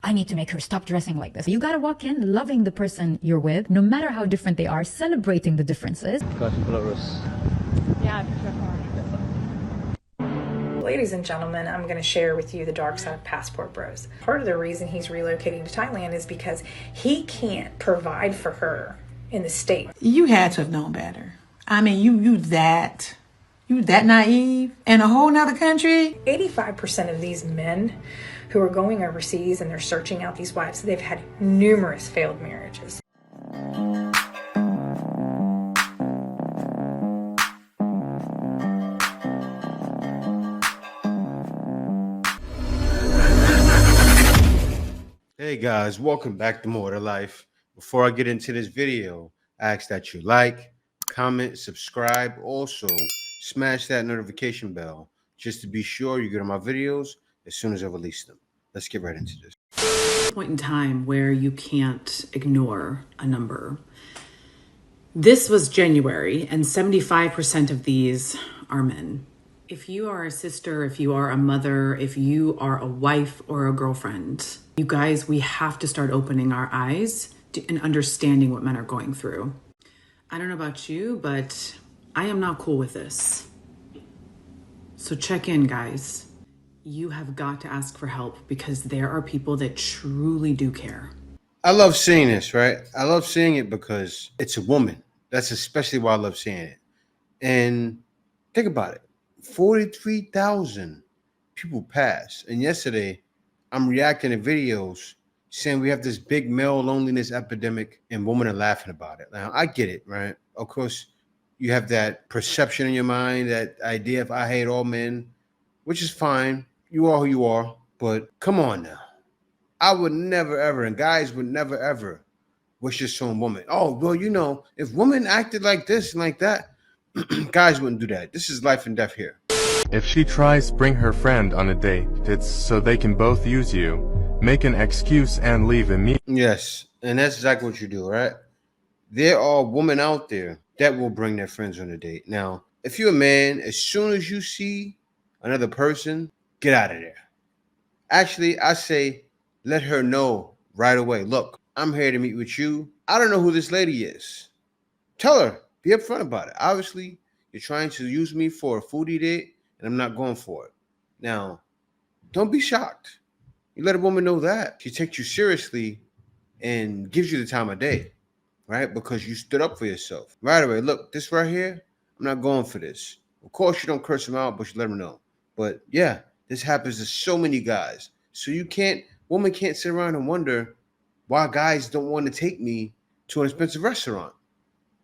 I need to make her stop dressing like this. You gotta walk in loving the person you're with, no matter how different they are, celebrating the differences. Ladies and gentlemen, I'm going to share with you the dark side of passport bros. Part of the reason he's relocating to Thailand is because he can't provide for her in the States. You had to have known better. I mean, you that naive in a whole nother country? 85% of these men who are going overseas and they're searching out these wives, they've had numerous failed marriages. Hey guys, welcome back to More to Life. Before I get into this video, I ask that you like, comment, subscribe. Also, smash that notification bell just to be sure you get on my videos as soon as I release them. Let's get right into this. Point in time where you can't ignore a number. This was January, and 75% of these are men. If you are a sister, if you are a mother, if you are a wife or a girlfriend, you guys, we have to start opening our eyes and understanding what men are going through. I don't know about you, but I am not cool with this. So check in, guys. You have got to ask for help because there are people that truly do care. I love seeing this, right? I love seeing it because it's a woman. That's especially why I love seeing it. And think about it. 43,000 people passed. And yesterday, I'm reacting to videos saying we have this big male loneliness epidemic and women are laughing about it. Now, I get it, right? Of course, you have that perception in your mind, that idea of I hate all men, which is fine. You are who you are. But come on now. I would never, ever, and guys would never, ever wish this on women. Oh, well, you know, if women acted like this and like that, guys wouldn't do that. This is life and death here. If she tries, bring her friend on a date. It's so they can both use you. Make an excuse and leave immediately. Yes, and that's exactly what you do, right? There are women out there that will bring their friends on a date. Now, if you're a man, as soon as you see another person, get out of there. Actually, I say let her know right away. Look, I'm here to meet with you. I don't know who this lady is. Tell her. Be upfront about it. Obviously, you're trying to use me for a foodie date, and I'm not going for it. Now, don't be shocked. You let a woman know that. She takes you seriously and gives you the time of day, right? Because you stood up for yourself. Right away, look, this right here, I'm not going for this. Of course, you don't curse them out, but you let them know. But yeah, this happens to so many guys. So women can't sit around and wonder why guys don't want to take me to an expensive restaurant.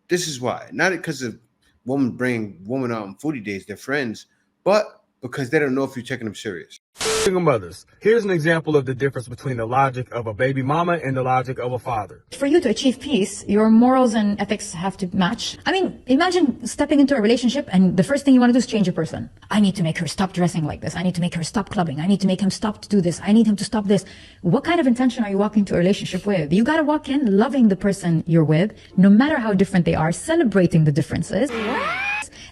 This is why. Not because of women bring women out on foodie dates, they're friends, but because they don't know if you're taking them serious. Single mothers. Here's an example of the difference between the logic of a baby mama and the logic of a father. For you to achieve peace, your morals and ethics have to match. I mean, imagine stepping into a relationship and the first thing you want to do is change a person. I need to make her stop dressing like this. I need to make her stop clubbing. I need to make him stop to do this. I need him to stop this. What kind of intention are you walking to a relationship with? You got to walk in loving the person you're with, no matter how different they are, celebrating the differences.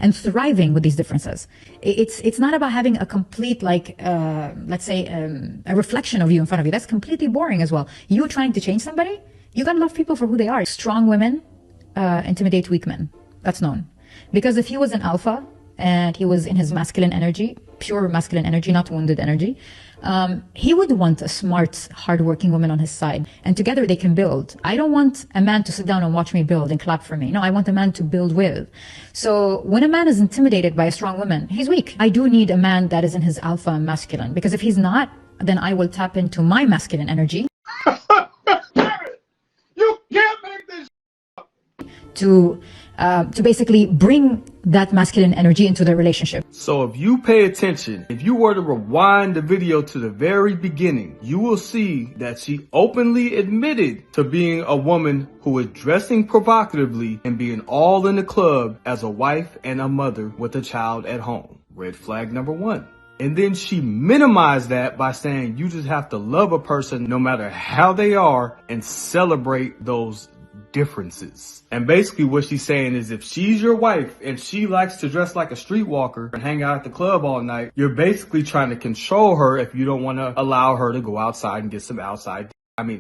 And thriving with these differences. It's not about having a complete, let's say, a reflection of you in front of you. That's completely boring as well. You trying to change somebody, you gotta love people for who they are. Strong women intimidate weak men. That's known. Because if he was an alpha and he was in his masculine energy, pure masculine energy, not wounded energy, he would want a smart, hardworking woman on his side. And together they can build. I don't want a man to sit down and watch me build and clap for me. No, I want a man to build with. So when a man is intimidated by a strong woman, he's weak. I do need a man that is in his alpha and masculine. Because if he's not, then I will tap into my masculine energy. You can't make this to basically bring that masculine energy into the relationship. So if you pay attention, if you were to rewind the video to the very beginning, you will see that she openly admitted to being a woman who was dressing provocatively and being all in the club as a wife and a mother with a child at home. Red flag number one. And then she minimized that by saying you just have to love a person no matter how they are and celebrate those differences. And basically what she's saying is if she's your wife and she likes to dress like a streetwalker and hang out at the club all night, you're basically trying to control her if you don't want to allow her to go outside and get some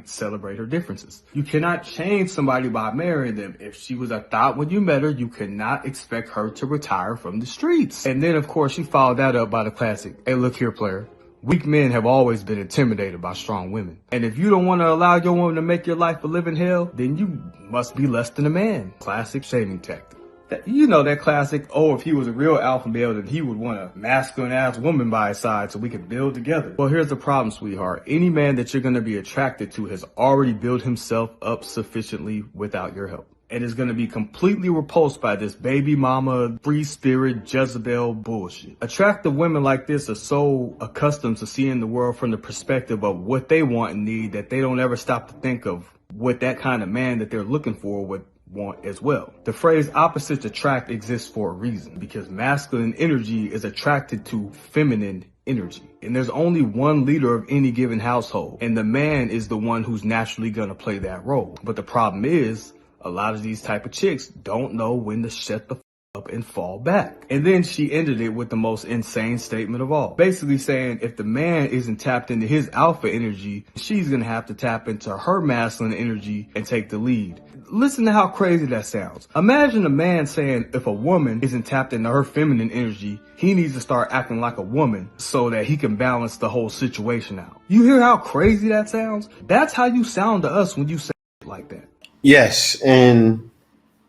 celebrate her differences. You cannot change somebody by marrying them. If she was a thought when you met her, you cannot expect her to retire from the streets. And then, of course, she followed that up by the classic, hey, look here, player. Weak men have always been intimidated by strong women. And if you don't want to allow your woman to make your life a living hell, then you must be less than a man. Classic shaming tactic. You know that classic, oh, if he was a real alpha male, then he would want a masculine ass woman by his side so we could build together. Well, here's the problem, sweetheart. Any man that you're going to be attracted to has already built himself up sufficiently without your help. And is going to be completely repulsed by this baby mama, free spirit, Jezebel bullshit. Attractive women like this are so accustomed to seeing the world from the perspective of what they want and need that they don't ever stop to think of what that kind of man that they're looking for would want as well. The phrase opposites attract exists for a reason, because masculine energy is attracted to feminine energy. And there's only one leader of any given household, and the man is the one who's naturally going to play that role. But the problem is, a lot of these type of chicks don't know when to shut the up and fall back. And then she ended it with the most insane statement of all. Basically saying if the man isn't tapped into his alpha energy, she's gonna have to tap into her masculine energy and take the lead. Listen to how crazy that sounds. Imagine a man saying if a woman isn't tapped into her feminine energy, he needs to start acting like a woman so that he can balance the whole situation out. You hear how crazy that sounds? That's how you sound to us when you say it like that. Yes, and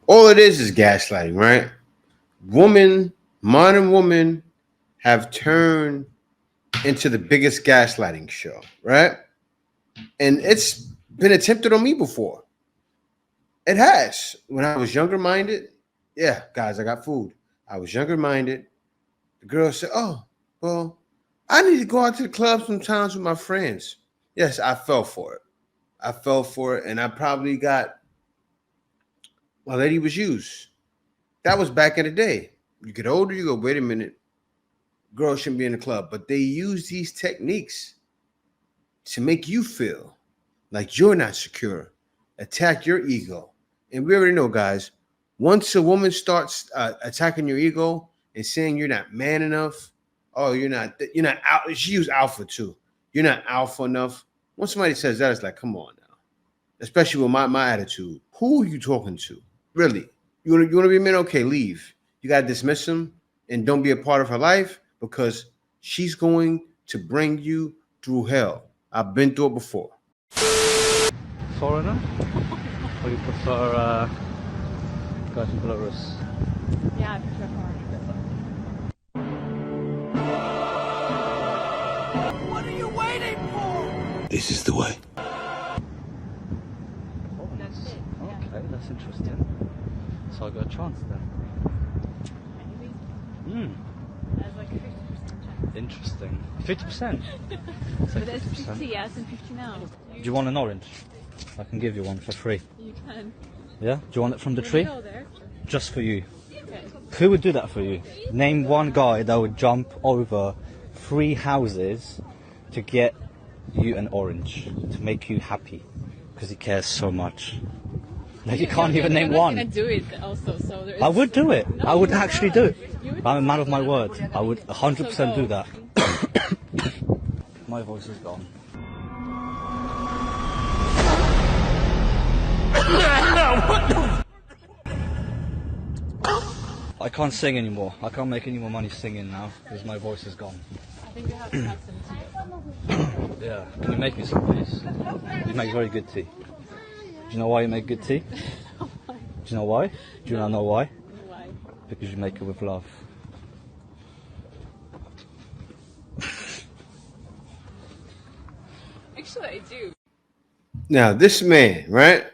all it is gaslighting, right? Modern women have turned into the biggest gaslighting show, right? And it's been attempted on me before. It has. When I was younger minded, yeah, guys, I got food. I was younger minded. The girl said, oh, well, I need to go out to the club sometimes with my friends. Yes, I fell for it. And I probably got, my lady was used. That was back in the day. You get older, you go, wait a minute, girls shouldn't be in the club. But they use these techniques to make you feel like you're not secure, attack your ego. And we already know, guys, once a woman starts attacking your ego and saying you're not man enough, oh, you're not out. She used alpha too. You're not alpha enough. When somebody says that, it's like, come on now. Especially with my attitude. Who are you talking to? Really? You want to be a man? Okay, leave. You got to dismiss him and don't be a part of her life because she's going to bring you through hell. I've been through it before. Foreigner? Or you prefer guys from Belarus? Yeah, I prefer foreign. What are you waiting for? This is the way. Oh, that's, okay, that's interesting. So I got a chance then. There's like a 50% chance. Interesting. 50%? But there's 50 yes and 50 no. Do you want an orange? I can give you one for free. You can. Yeah? Do you want it from the tree? Go there. Just for you. Okay. Who would do that for you? Name one guy that would jump over 3 houses to get you an orange, to make you happy, because he cares so much. Like you can't even name one. I'm not gonna do it also, so I would do it. No, I would you actually would. do it. You would I'm a do man it. of my word. I would 100% do So that. My voice is gone. I can't sing anymore. I can't make any more money singing now because my voice is gone. I think you have to have some tea. Yeah. Can you make me some, please? You make very good tea. Do you know why you make good tea? Do you know why? Do you not know why? Why? Because you make it with love. Actually, I do. Now, this man, right?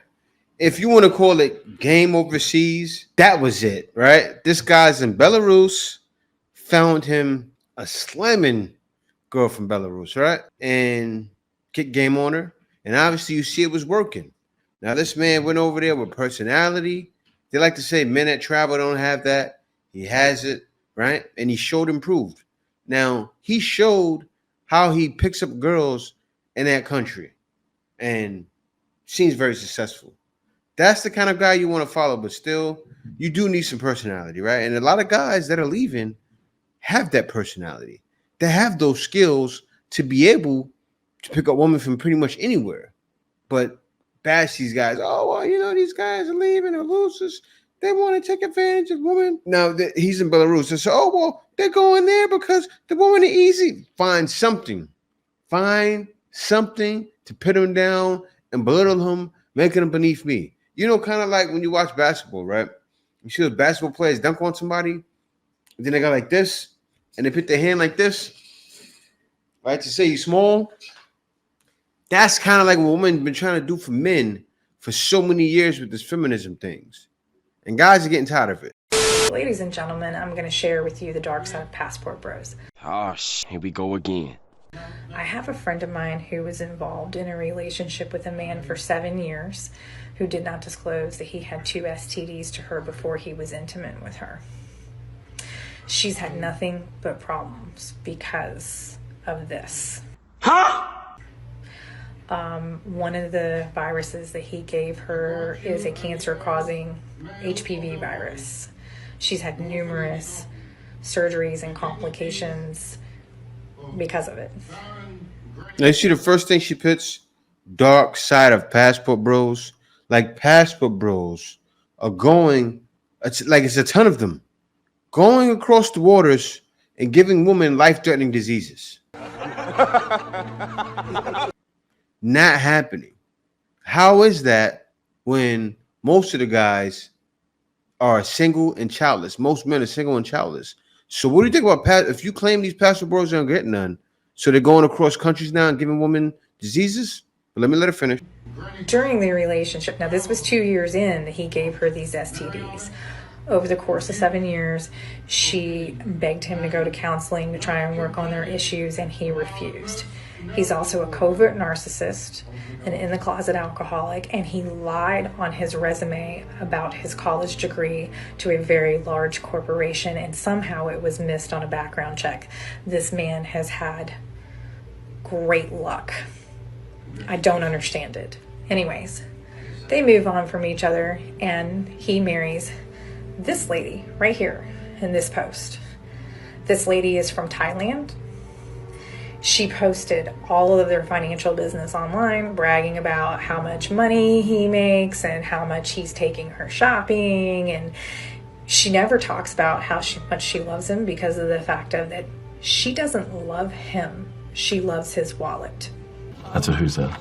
If you want to call it game overseas, that was it, right? This guy's in Belarus, found him a slamming girl from Belarus, right? And kick game on her. And obviously you see it was working. Now, this man went over there with personality. They like to say men that travel don't have that. He has it, right? And he showed improved. Now, he showed how he picks up girls in that country and seems very successful. That's the kind of guy you want to follow, but still, you do need some personality, right? And a lot of guys that are leaving have that personality. They have those skills to be able to pick up women from pretty much anywhere. But bash these guys. Oh, well, these guys are leaving, they're losers. They want to take advantage of women. Now, he's in Belarus. And so, oh, well, they're going there because the women are easy. Find something. Find something to put them down and belittle them, making them beneath me. Kind of like when you watch basketball, right? You see those basketball players dunk on somebody, and then they go like this, and they put their hand like this, right, to say you're small. That's kind of like what women been trying to do for men for so many years with this feminism things. And guys are getting tired of it. Ladies and gentlemen, I'm going to share with you the dark side of passport bros. Oh, here we go again. I have a friend of mine who was involved in a relationship with a man for 7 years who did not disclose that he had 2 STDs to her before he was intimate with her. She's had nothing but problems because of this. Huh? One of the viruses that he gave her is a cancer-causing HPV virus. She's had numerous surgeries and complications because of it. Now, you see the first thing she puts? Dark side of passport bros. Like, passport bros are going, it's a ton of them, going across the waters and giving women life-threatening diseases. Not happening. How is that when most of the guys are single and childless? Most men are single and childless. So what do you think about if you claim these passport bros don't get none, so they're going across countries now and giving women diseases? But let me let her finish. During the relationship, now this was 2 years in that he gave her these STDs. Over the course of 7 years, she begged him to go to counseling to try and work on their issues, and he refused. He's also a covert narcissist, an in-the-closet alcoholic, and he lied on his resume about his college degree to a very large corporation, and somehow it was missed on a background check. This man has had great luck. I don't understand it. Anyways, they move on from each other, and he marries this lady right here in this post. This lady is from Thailand. She posted all of their financial business online, bragging about how much money he makes and how much he's taking her shopping. And she never talks about how much she loves him because of the fact of that she doesn't love him. She loves his wallet. That's a who's that.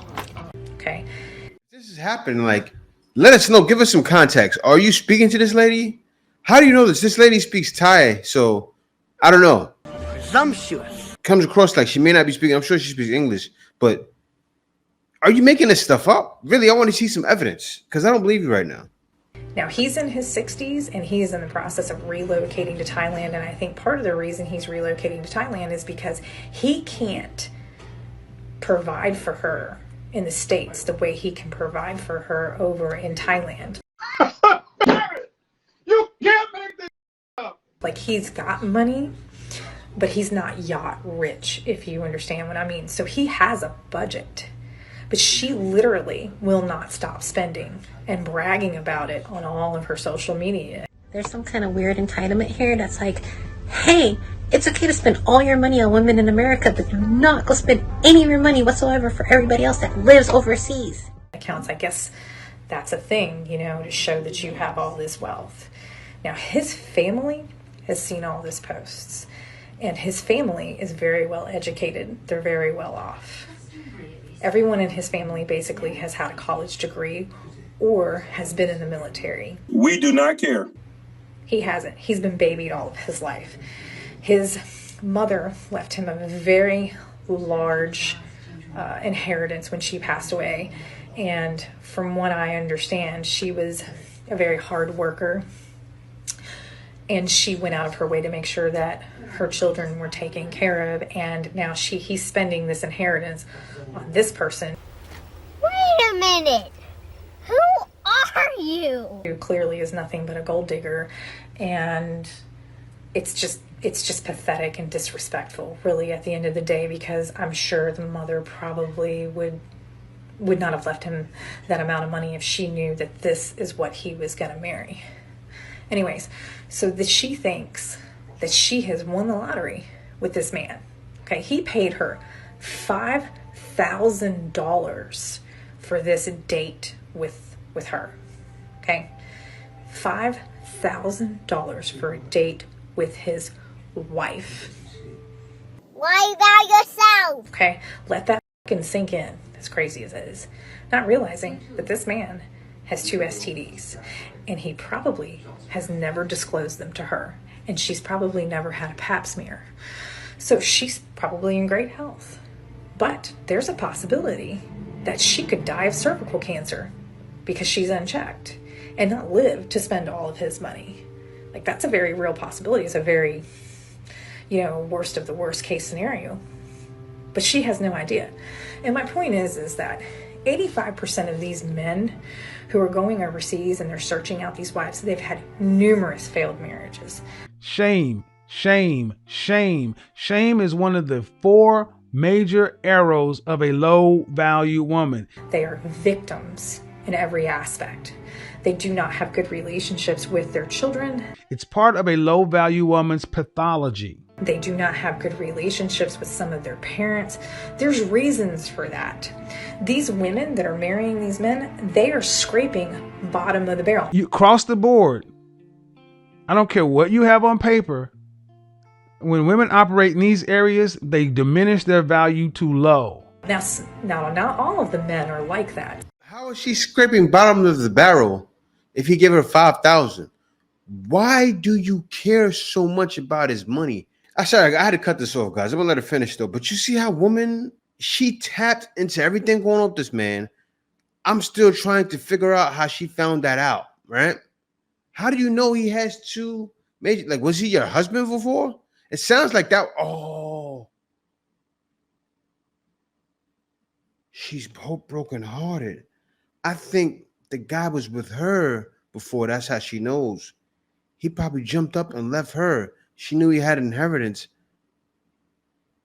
Okay. This is happening. Like, let us know. Give us some context. Are you speaking to this lady? How do you know this? This lady speaks Thai, so I don't know. Presumptuous. Comes across like she may not be speaking. I'm sure she speaks English, but are you making this stuff up? Really, I want to see some evidence because I don't believe you right now. Now, he's in his 60s and he is in the process of relocating to Thailand. And I think part of the reason he's relocating to Thailand is because he can't provide for her in the States the way he can provide for her over in Thailand. You can't make this up. Like, he's got money, but he's not yacht rich, if you understand what I mean. So he has a budget, but she literally will not stop spending and bragging about it on all of her social media. There's some kind of weird entitlement here that's like, hey, it's okay to spend all your money on women in America, but do not go spend any of your money whatsoever for everybody else that lives overseas. Accounts, I guess that's a thing, to show that you have all this wealth. Now, his family has seen all these posts. And his family is very well educated. They're very well off. Everyone in his family basically has had a college degree or has been in the military. We do not care. He hasn't. He's been babied all of his life. His mother left him a very large inheritance when she passed away. And from what I understand, she was a very hard worker. And she went out of her way to make sure that her children were taken care of. And now he's spending this inheritance on this person. Wait a minute. Who are you? Who clearly is nothing but a gold digger. And it's just pathetic and disrespectful, really, at the end of the day, because I'm sure the mother probably would would not have left him that amount of money if she knew that this is what he was going to marry. Anyways, so that she thinks that she has won the lottery with this man. Okay, he paid her $5,000 for this date with her. Okay, $5,000 for a date with his wife. Lie about yourself. Okay, let that fucking sink in, as crazy as it is. Not realizing that this man has 2 STDs, and he probably has never disclosed them to her, and she's probably never had a pap smear. So she's probably in great health. But there's a possibility that she could die of cervical cancer because she's unchecked and not live to spend all of his money. Like, that's a very real possibility. It's a very, worst of the worst case scenario. But she has no idea. And my point is that 85% of these men who are going overseas and they're searching out these wives, they've had numerous failed marriages. Shame, shame, shame. Shame is one of the 4 major arrows of a low-value woman. They are victims in every aspect. They do not have good relationships with their children. It's part of a low-value woman's pathology. They do not have good relationships with some of their parents. There's reasons for that. These women that are marrying these men, they are scraping bottom of the barrel. You cross the board. I don't care what you have on paper. When women operate in these areas, they diminish their value to low. Now, not all of the men are like that. How is she scraping bottom of the barrel if he gave her $5,000? Why do you care so much about his money? Sorry, I had to cut this off, guys. I'm gonna let her finish though. But you see how she tapped into everything going on with this man. I'm still trying to figure out how she found that out, right? How do you know he has 2 major? Like, was he your husband before? It sounds like that. Oh, she's brokenhearted. I think the guy was with her before. That's how she knows. He probably jumped up and left her. She knew he had inheritance.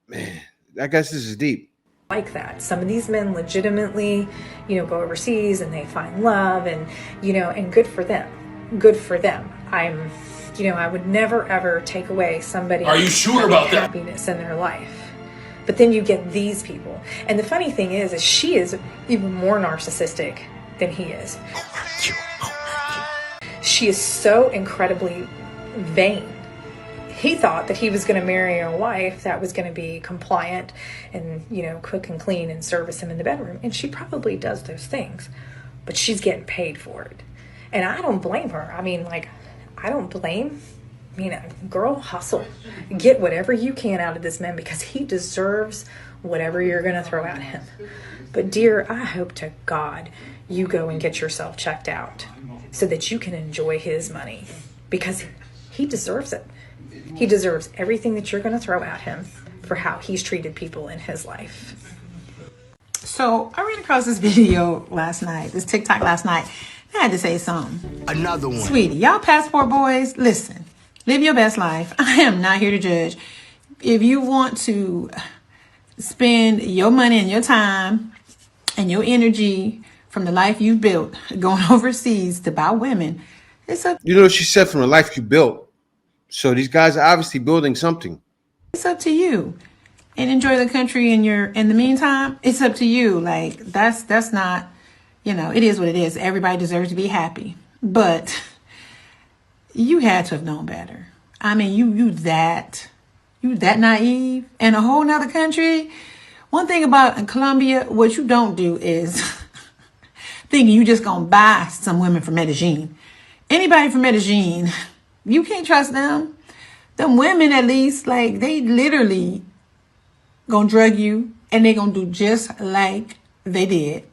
Man, I guess this is deep. Like that. Some of these men legitimately, go overseas and they find love and, and good for them. Good for them. I would never ever take away somebody. Are you sure about that? Happiness in their life. But then you get these people. And the funny thing is she is even more narcissistic than he is. She is so incredibly vain. He thought that he was going to marry a wife that was going to be compliant and, cook and clean and service him in the bedroom. And she probably does those things, but she's getting paid for it. And I don't blame her. I don't blame. Girl, hustle. Get whatever you can out of this man because he deserves whatever you're going to throw at him. But dear, I hope to God you go and get yourself checked out so that you can enjoy his money because he deserves it. He deserves everything that you're going to throw at him for how he's treated people in his life. So I ran across this video last night, this TikTok last night. I had to say something. Another one. Sweetie, y'all passport boys, listen, live your best life. I am not here to judge. If you want to spend your money and your time and your energy from the life you built going overseas to buy women, it's up. She said from the life you built. So these guys are obviously building something. It's up to you. And enjoy the country in the meantime. It's up to you. Like that's not, it is what it is. Everybody deserves to be happy. But you had to have known better. You that naive in a whole nother country. One thing about Colombia, what you don't do is thinking you just gonna buy some women from Medellin. Anybody from Medellin, you can't trust them. Them women, at least, like, they literally gonna drug you and they gonna do just like they did.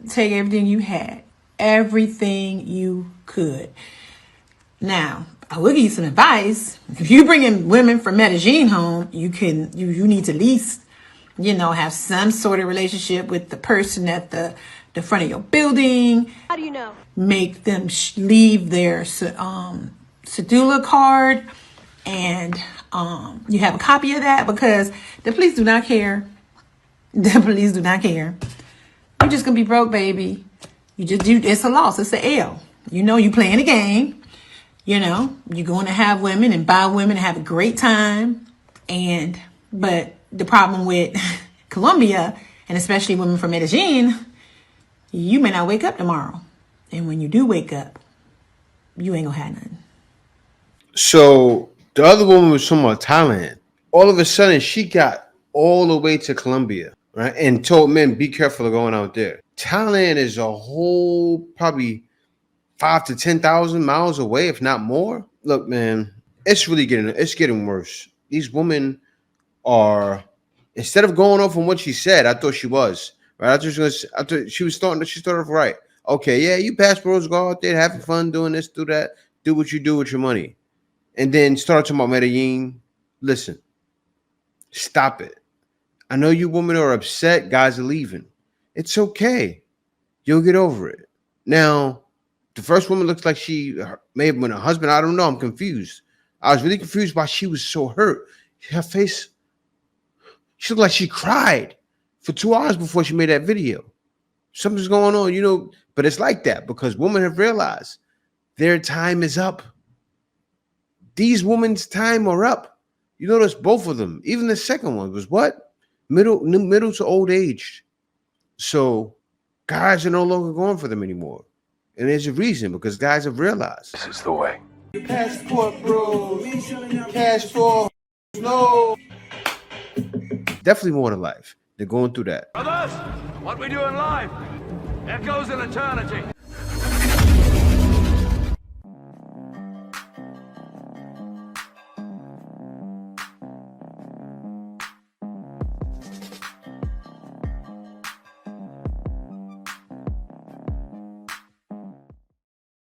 Take everything you had, everything you could. Now, I will give you some advice. If you bring in women from Medellin home, you need to at least, have some sort of relationship with the person at the front of your building. How do you know? Make them leave their cedula card, and you have a copy of that because the police do not care. The police do not care. You're just gonna be broke, baby. It's a loss. It's an L. You know, you playing a game. You know, you're going to have women and buy women and have a great time. But the problem with Colombia, and especially women from Medellin, you may not wake up tomorrow. And when you do wake up, you ain't gonna have nothing. So the other woman was from Thailand. All of a sudden, she got all the way to Colombia, right? And told men, be careful of going out there. Thailand is a whole probably 5 to 10,000 miles away, if not more. Look, man, it's getting worse. These women are, instead of going off on what she said, I thought she was, right? I thought she started off right. Okay, yeah, you passports, go out there, have fun doing this, do that, do what you do with your money. And then start talking about Medellin. Listen, stop it. I know you women are upset, guys are leaving. It's okay. You'll get over it. Now, the first woman looks like she may have been a husband. I don't know. I'm confused. I was really confused why she was so hurt. Her face, she looked like she cried for 2 hours before she made that video. Something's going on, you know, but it's like that because women have realized their time is up. These women's time are up. You notice both of them. Even the second one was what? Middle to old age. So guys are no longer going for them anymore. And there's a reason, because guys have realized. This is the way. Passport bros. Cash for no. Definitely more to life. They're going through that. Brothers, what we do in life echoes in eternity.